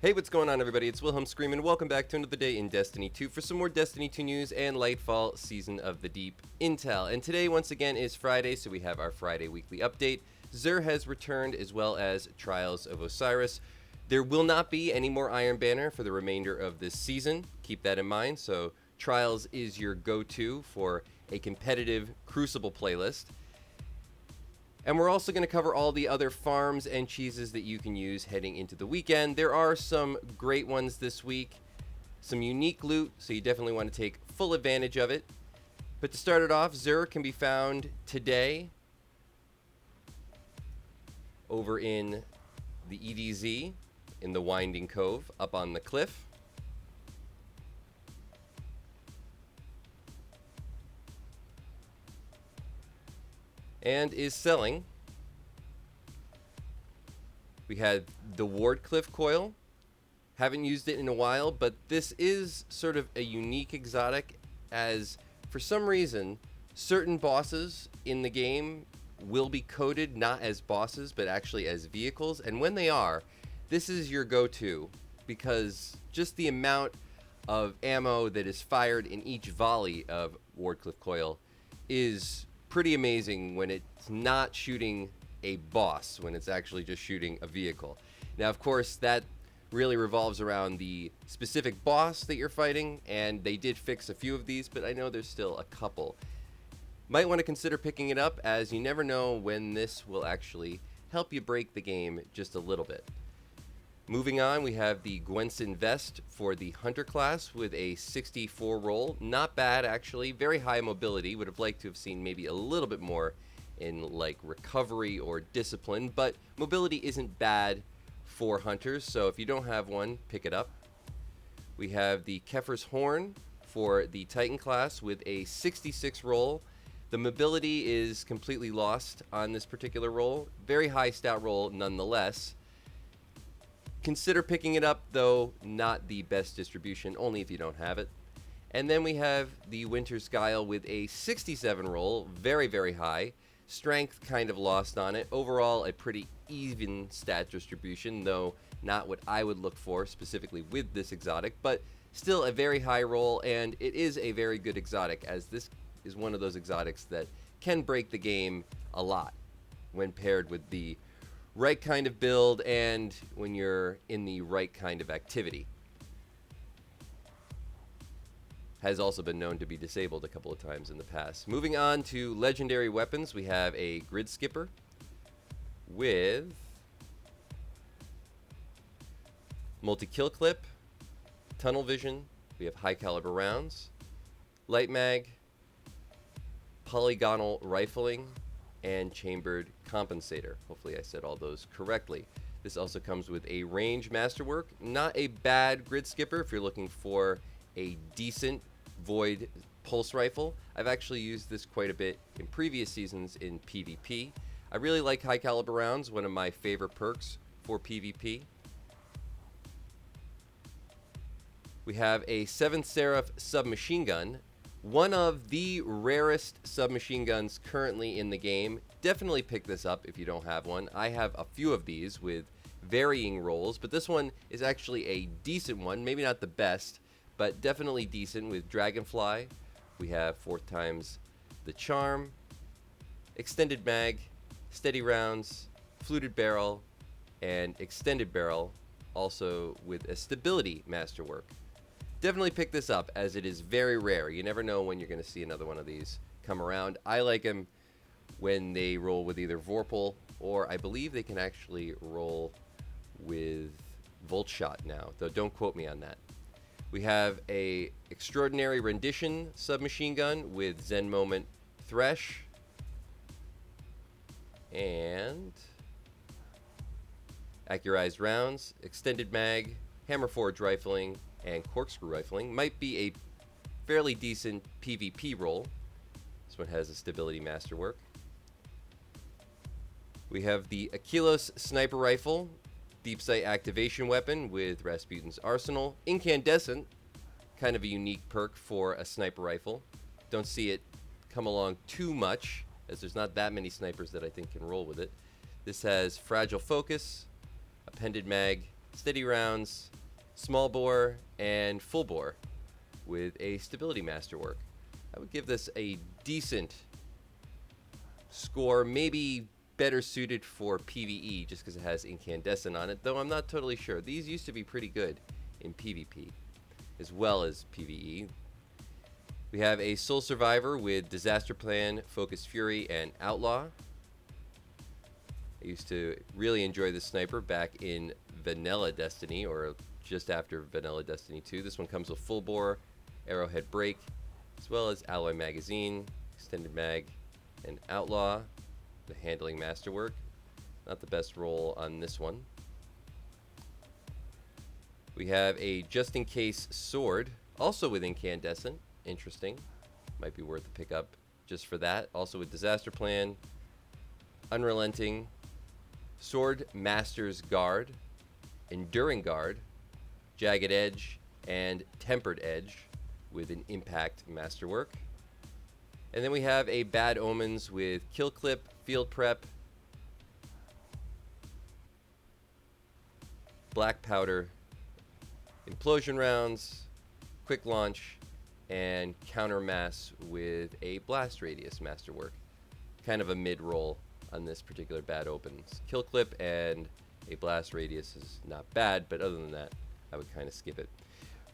Hey, what's going on, everybody? It's Wilhelm Screamin'. Welcome back to another day in Destiny 2 for some more Destiny 2 news and Lightfall Season of the Deep intel. And today, once again, is Friday, so we have our Friday weekly update. XUR has returned, as well as Trials of Osiris. There will not be any more Iron Banner for the remainder of this season. Keep that in mind. So Trials is your go-to for a competitive Crucible playlist. And we're also going to cover all the other farms and cheeses that you can use heading into the weekend. There are some great ones this week, some unique loot, so you definitely want to take full advantage of it. But to start it off, XUR can be found today over in the EDZ, in the Winding Cove, up on the cliff. And is selling. We had the Wardcliff coil. Haven't used it in a while, but this is sort of a unique exotic, as for some reason certain bosses in the game will be coded not as bosses but actually as vehicles, and when they are, this is your go-to because just the amount of ammo that is fired in each volley of Wardcliff coil is pretty amazing when it's not shooting a boss, when it's actually just shooting a vehicle. Now, of course, that really revolves around the specific boss that you're fighting, and they did fix a few of these, but I know there's still a couple. Might want to consider picking it up, as you never know when this will actually help you break the game just a little bit. Moving on, we have the Gwenson vest for the Hunter class with a 64 roll. Not bad, actually. Very high mobility. Would have liked to have seen maybe a little bit more in like recovery or discipline, but mobility isn't bad for Hunters, so if you don't have one, pick it up. We have the Kefir's Horn for the Titan class with a 66 roll. The mobility is completely lost on this particular roll. Very high stat roll nonetheless. Consider picking it up, though not the best distribution, only if you don't have it. And then we have the Winter's Guile with a 67 roll, very, very high. Strength kind of lost on it. Overall, a pretty even stat distribution, though not what I would look for specifically with this exotic, but still a very high roll, and it is a very good exotic, as this is one of those exotics that can break the game a lot when paired with the right kind of build and when you're in the right kind of activity. Has also been known to be disabled a couple of times in the past. Moving on to legendary weapons, we have a Grid Skipper with multi-kill clip, tunnel vision, we have high caliber rounds, light mag, polygonal rifling, and chambered compensator. Hopefully I said all those correctly. This also comes with a range masterwork. Not a bad Grid Skipper if you're looking for a decent Void pulse rifle. I've actually used this quite a bit in previous seasons in PvP. I really like high caliber rounds, one of my favorite perks for PvP. We have a 7th Seraph submachine gun, one of the rarest submachine guns currently in the game. Definitely pick this up if you don't have one. I have a few of these with varying rolls, but this one is actually a decent one, maybe not the best, but definitely decent with Dragonfly. We have 4th times the charm, extended mag, steady rounds, fluted barrel, and extended barrel, also with a stability masterwork. Definitely pick this up, as it is very rare. You never know when you're going to see another one of these come around. I like them when they roll with either Vorpal, or I believe they can actually roll with Volt Shot now, though don't quote me on that. We have a Extraordinary Rendition submachine gun with Zen Moment Thresh, and accurized rounds, extended mag, hammer forge rifling, and corkscrew rifling. Might be a fairly decent PvP roll. This one has a stability masterwork. We have the Aquilos sniper rifle, deep sight activation weapon with Rasputin's arsenal, incandescent, kind of a unique perk for a sniper rifle. Don't see it come along too much, as there's not that many snipers that I think can roll with it. This has fragile focus, appended mag, steady rounds, small bore, and full bore with a stability masterwork. I would give this a decent score, maybe better suited for PvE just because it has incandescent on it, though I'm not totally sure. These used to be pretty good in PvP as well as PvE. We have a Soul Survivor with Disaster Plan, Focused Fury, and Outlaw. I used to really enjoy this sniper back in Vanilla Destiny, or just after Vanilla Destiny 2. This one comes with full bore, arrowhead brake, as well as alloy magazine, extended mag, and Outlaw. The handling masterwork. Not the best roll on this one. We have a just in case sword, also with incandescent. Interesting. Might be worth a pickup just for that. Also with Disaster Plan, Unrelenting, Sword Master's Guard, Enduring Guard, Jagged Edge, and Tempered Edge with an Impact Masterwork. And then we have a Bad Omens with Kill Clip, Field Prep, Black Powder, Implosion Rounds, Quick Launch, and Counter Mass with a Blast Radius Masterwork. Kind of a mid-roll on this particular Bad Omens. Kill Clip and a Blast Radius is not bad, but other than that, I would kind of skip it.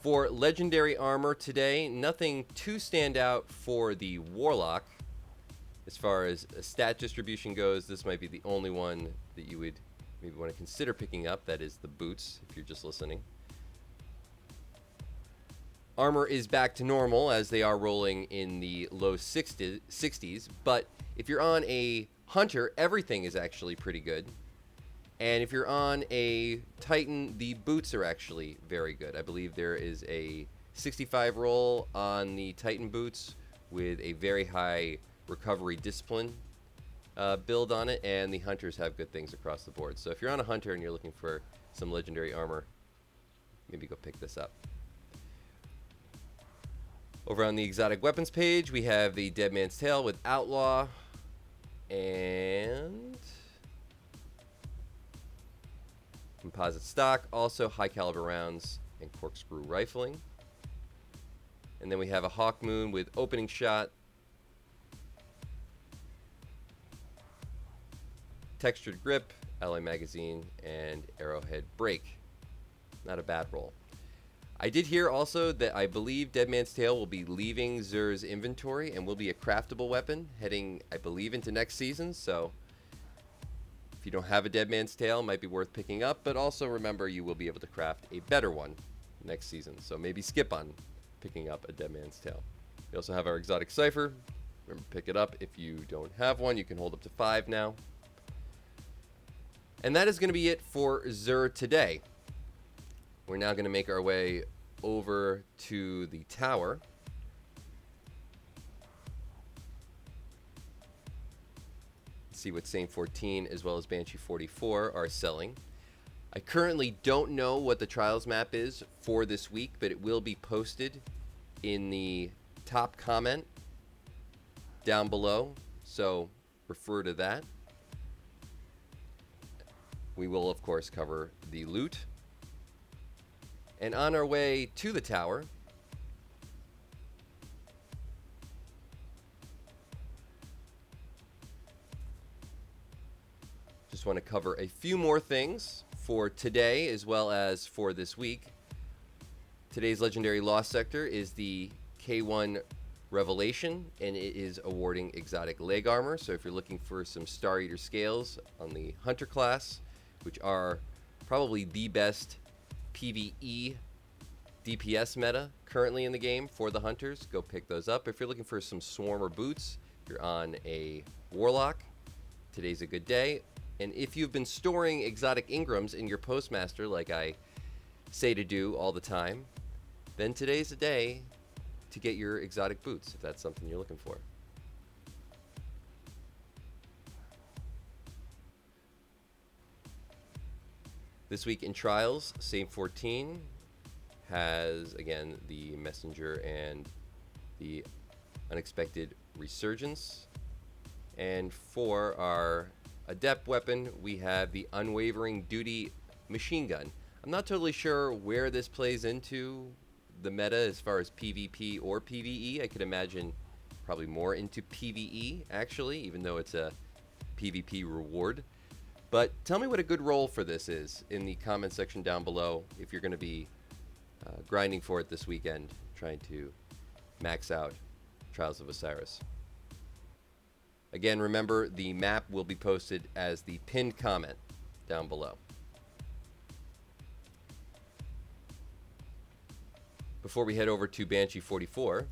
For Legendary Armor today, nothing too stand out for the Warlock. As far as a stat distribution goes, this might be the only one that you would maybe want to consider picking up. That is the boots, if you're just listening. Armor is back to normal as they are rolling in the low 60s, but if you're on a Hunter, everything is actually pretty good. And if you're on a Titan, the boots are actually very good. I believe there is a 65 roll on the Titan boots with a very high recovery discipline build on it, and the Hunters have good things across the board. So if you're on a Hunter and you're looking for some legendary armor, maybe go pick this up. Over on the exotic weapons page, we have the Dead Man's Tale with Outlaw and composite stock, also high caliber rounds and corkscrew rifling. And then we have a Hawk Moon with opening shot, textured grip, alloy magazine, and arrowhead brake. Not a bad roll. I did hear also that I believe Dead Man's Tale will be leaving XUR's inventory and will be a craftable weapon heading, I believe, into next season. So if you don't have a Dead Man's Tale, it might be worth picking up. But also remember, you will be able to craft a better one next season. So maybe skip on picking up a Dead Man's Tale. We also have our exotic cipher. Remember, pick it up. If you don't have one, you can hold up to 5 now. And that is going to be it for XUR today. We're now going to make our way over to the tower. See what Saint 14 as well as Banshee 44 are selling. I currently don't know what the trials map is for this week, but it will be posted in the top comment down below, so refer to that. We will, of course, cover the loot. And on our way to the tower, just want to cover a few more things for today as well as for this week. Today's legendary lost sector is the K1 Revelation, and it is awarding exotic leg armor. So if you're looking for some Star Eater scales on the Hunter class, which are probably the best PvE DPS meta currently in the game for the Hunters, go pick those up. If you're looking for some Swarmer boots, you're on a Warlock, today's a good day. And if you've been storing exotic Ingrams in your Postmaster like I say to do all the time, then today's a day to get your exotic boots if that's something you're looking for. This week in Trials, Saint 14 has, again, the Messenger and the Unexpected Resurgence. And for our Adept weapon, we have the Unwavering Duty Machine Gun. I'm not totally sure where this plays into the meta as far as PvP or PvE. I could imagine probably more into PvE, actually, even though it's a PvP reward. But tell me what a good role for this is in the comment section down below if you're going to be grinding for it this weekend, trying to max out Trials of Osiris. Again, remember, the map will be posted as the pinned comment down below. Before we head over to Banshee 44,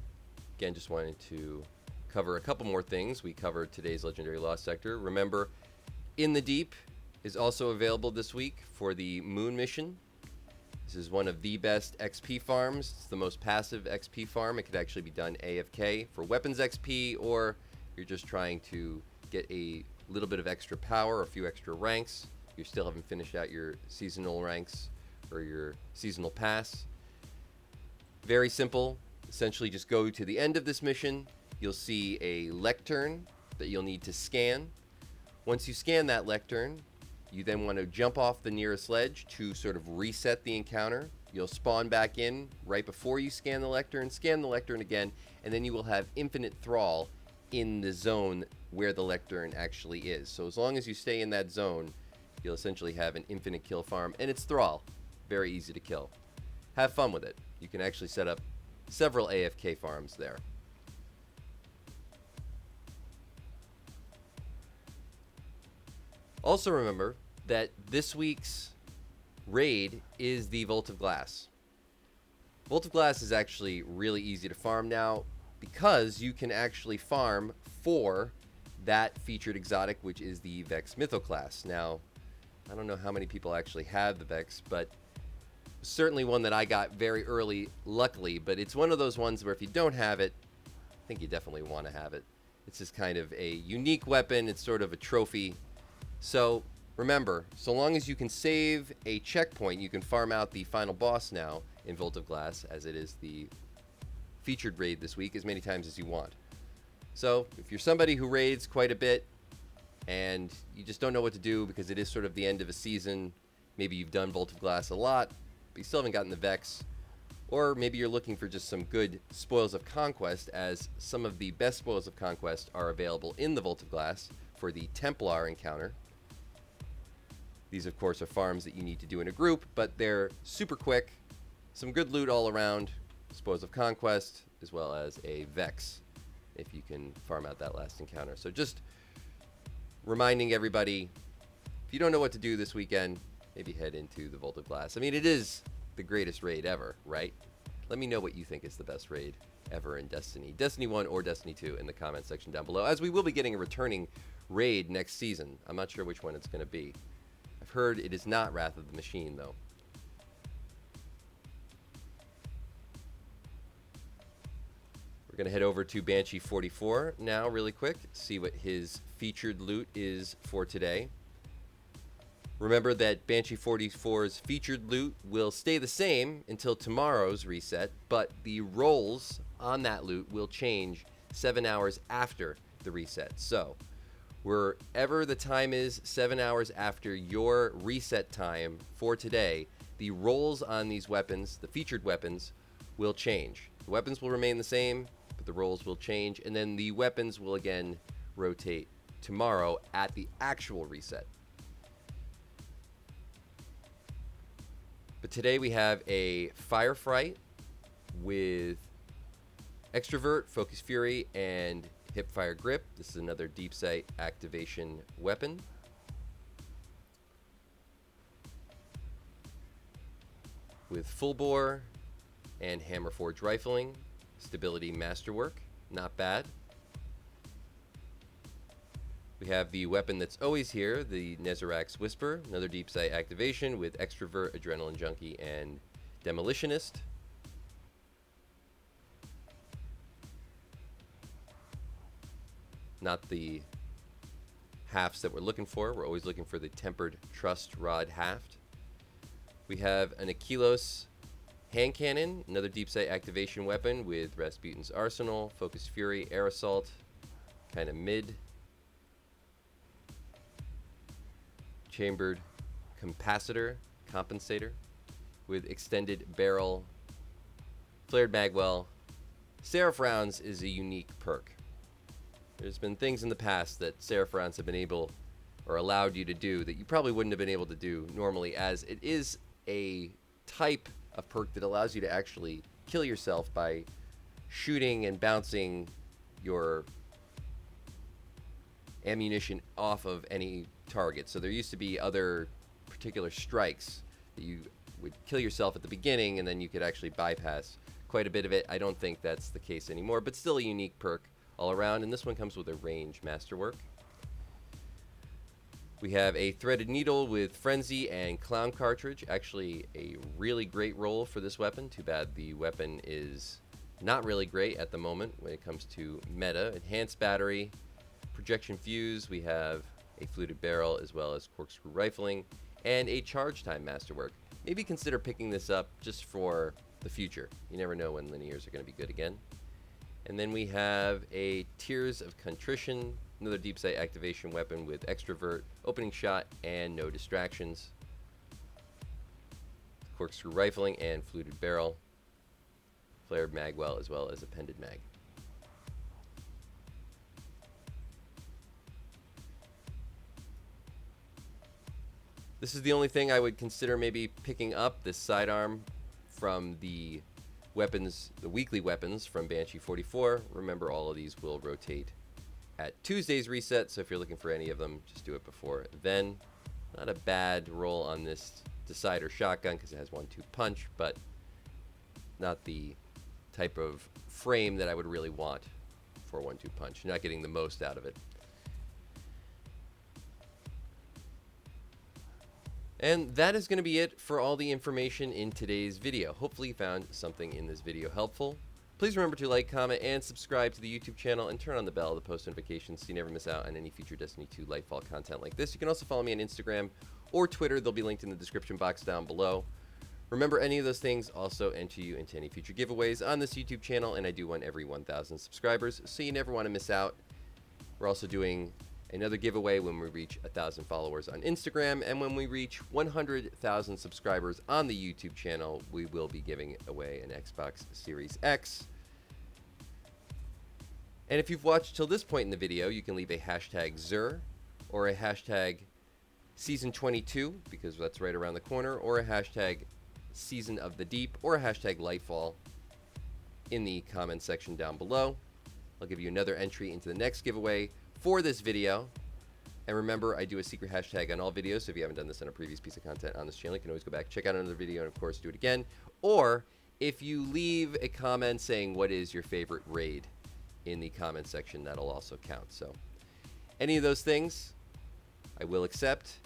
again, just wanted to cover a couple more things. We covered today's Legendary Lost Sector. Remember, In the Deep is also available this week for the Moon mission. This is one of the best XP farms. It's the most passive XP farm. It could actually be done AFK for weapons XP, or you're just trying to get a little bit of extra power, a few extra ranks. You still haven't finished out your seasonal ranks or your seasonal pass. Very simple. Essentially, just go to the end of this mission. You'll see a lectern that you'll need to scan. Once you scan that lectern, you then want to jump off the nearest ledge to sort of reset the encounter. You'll spawn back in right before you scan the lectern again, and then you will have infinite thrall in the zone where the lectern actually is. So as long as you stay in that zone, you'll essentially have an infinite kill farm, and it's thrall. Very easy to kill. Have fun with it. You can actually set up several AFK farms there. Also remember that this week's raid is the Vault of Glass. Vault of Glass is actually really easy to farm now because you can actually farm for that featured exotic, which is the Vex Mytho class. Now, I don't know how many people actually have the Vex, but certainly one that I got very early, luckily. But it's one of those ones where if you don't have it, I think you definitely want to have it. It's just kind of a unique weapon. It's sort of a trophy. So remember, so long as you can save a checkpoint, you can farm out the final boss now in Vault of Glass, as it is the featured raid this week, as many times as you want. So if you're somebody who raids quite a bit and you just don't know what to do because it is sort of the end of a season, maybe you've done Vault of Glass a lot, but you still haven't gotten the Vex, or maybe you're looking for just some good Spoils of Conquest, as some of the best Spoils of Conquest are available in the Vault of Glass for the Templar encounter. These, of course, are farms that you need to do in a group, but they're super quick, some good loot all around, Spoils of Conquest, as well as a Vex, if you can farm out that last encounter. So just reminding everybody, if you don't know what to do this weekend, maybe head into the Vault of Glass. I mean, it is the greatest raid ever, right? Let me know what you think is the best raid ever in Destiny. Destiny 1 or Destiny 2 in the comment section down below, as we will be getting a returning raid next season. I'm not sure which one it's going to be. I've heard it is not Wrath of the Machine, though. We're going to head over to Banshee 44 now really quick, see what his featured loot is for today. Remember that Banshee 44's featured loot will stay the same until tomorrow's reset, but the rolls on that loot will change 7 hours after the reset. So wherever the time is 7 hours after your reset time for today, the rolls on these weapons, the featured weapons, will change. The weapons will remain the same, but the rolls will change, and then the weapons will again rotate tomorrow at the actual reset. But today we have a Firefight with Extrovert, Focus Fury, and Hipfire Grip. This is another deep sight activation weapon. With full bore and hammer forge rifling, stability masterwork, not bad. We have the weapon that's always here, the Nezarac's Whisper, another deep sight activation with Extrovert, Adrenaline Junkie, and Demolitionist. Not the halves that we're looking for. We're always looking for the Tempered Trust Rod haft. We have an Aquilos hand cannon, another deep sight activation weapon with Rasputin's Arsenal, Focus Fury, Air Assault, kind of mid. Chambered Compensator. with extended barrel, flared magwell. Seraph rounds is a unique perk. There's been things in the past that Seraph rounds have been able or allowed you to do that you probably wouldn't have been able to do normally, as it is a type of perk that allows you to actually kill yourself by shooting and bouncing your ammunition off of any target. So there used to be other particular strikes that you would kill yourself at the beginning and then you could actually bypass quite a bit of it. I don't think that's the case anymore, but still a unique perk all around. And this one comes with a range masterwork. We have a threaded needle with frenzy and clown cartridge. Actually a really great roll for this weapon. Too bad the weapon is not really great at the moment when it comes to meta. Enhanced battery, projection fuse. We have a fluted barrel as well as corkscrew rifling and a charge time masterwork. Maybe consider picking this up just for the future. You never know when linears are going to be good again. And then we have a Tears of Contrition, another deep sight activation weapon with extrovert, opening shot, and no distractions. Corkscrew rifling and fluted barrel. Flared magwell as well as appended mag. This is the only thing I would consider maybe picking up, this sidearm from the weapons, the weekly weapons from Banshee 44. Remember, all of these will rotate at Tuesday's reset, so if you're looking for any of them, just do it before then. Not a bad roll on this Decider shotgun because it has 1-2 punch, but not the type of frame that I would really want for 1-2 punch. You're not getting the most out of it. And that is going to be it for all the information in today's video. Hopefully you found something in this video helpful. Please remember to like, comment, and subscribe to the YouTube channel and turn on the bell to post notifications so you never miss out on any future Destiny 2 Lightfall content like this. You can also follow me on Instagram or Twitter. They'll be linked in the description box down below. Remember, any of those things also enter you into any future giveaways on this YouTube channel, and I do one every 1,000 subscribers, so you never want to miss out. We're also doing another giveaway when we reach 1,000 followers on Instagram, and when we reach 100,000 subscribers on the YouTube channel, we will be giving away an Xbox Series X. And if you've watched till this point in the video, you can leave a hashtag XUR or a hashtag Season 22, because that's right around the corner, or a hashtag Season of the Deep, or a hashtag Lightfall in the comment section down below. I'll give you another entry into the next giveaway for this video. And remember, I do a secret hashtag on all videos, so if you haven't done this on a previous piece of content on this channel, you can always go back, check out another video, and of course do it again. Or if you leave a comment saying what is your favorite raid in the comment section, that'll also count. So any of those things I will accept.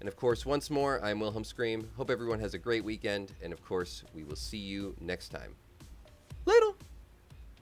And of course, once more, I'm Wilhelm Scream. Hope everyone has a great weekend, and of course we will see you next time.